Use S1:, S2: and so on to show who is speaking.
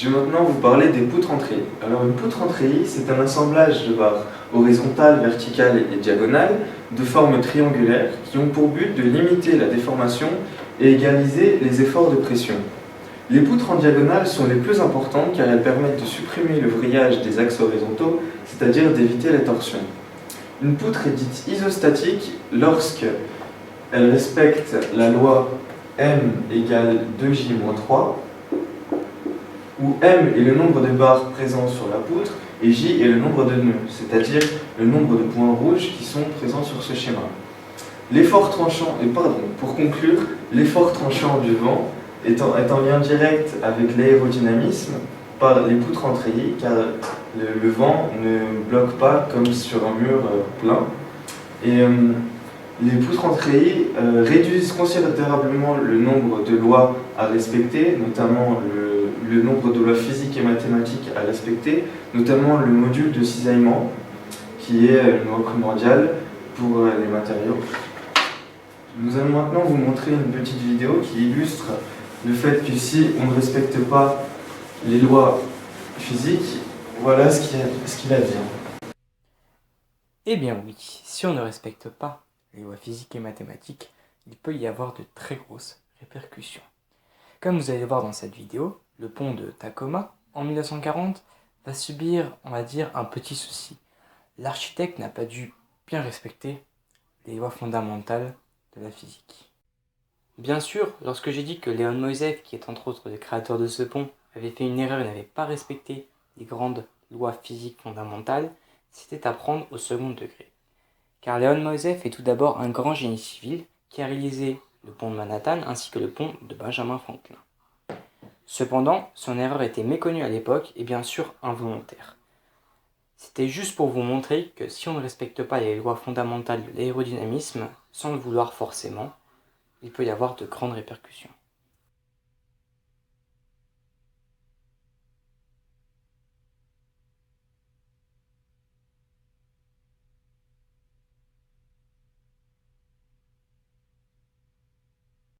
S1: Je vais maintenant vous parler des poutres en treillis. Alors une poutre en treillis, c'est un assemblage de barres horizontales, verticales et diagonales de forme triangulaire qui ont pour but de limiter la déformation et égaliser les efforts de pression. Les poutres en diagonale sont les plus importantes car elles permettent de supprimer le vrillage des axes horizontaux, c'est-à-dire d'éviter les torsions. Une poutre est dite isostatique lorsqu'elle respecte la loi M égale 2J-3, où M est le nombre de barres présents sur la poutre et J est le nombre de nœuds, c'est-à-dire le nombre de points rouges qui sont présents sur ce schéma. Pour conclure, l'effort tranchant du vent est en lien direct avec l'aérodynamisme par les poutres en treillis, car le vent ne bloque pas comme sur un mur plein. Et les poutres en treillis réduisent considérablement le nombre de lois à respecter, notamment le nombre de lois physiques et mathématiques à respecter, notamment le module de cisaillement, qui est une loi primordiale pour les matériaux. Nous allons maintenant vous montrer une petite vidéo qui illustre le fait que si on ne respecte pas les lois physiques, voilà ce qu'il a dit.
S2: Eh bien oui, si on ne respecte pas les lois physiques et mathématiques, il peut y avoir de très grosses répercussions. Comme vous allez le voir dans cette vidéo, le pont de Tacoma, en 1940, va subir, on va dire, un petit souci. L'architecte n'a pas dû bien respecter les lois fondamentales de la physique. Bien sûr, lorsque j'ai dit que Leon Moisseff, qui est entre autres le créateur de ce pont, avait fait une erreur et n'avait pas respecté les grandes lois physiques fondamentales, c'était à prendre au second degré. Car Leon Moisseff est tout d'abord un grand génie civil qui a réalisé le pont de Manhattan ainsi que le pont de Benjamin Franklin. Cependant, son erreur était méconnue à l'époque et bien sûr involontaire. C'était juste pour vous montrer que si on ne respecte pas les lois fondamentales de l'aérodynamisme, sans le vouloir forcément, il peut y avoir de grandes répercussions.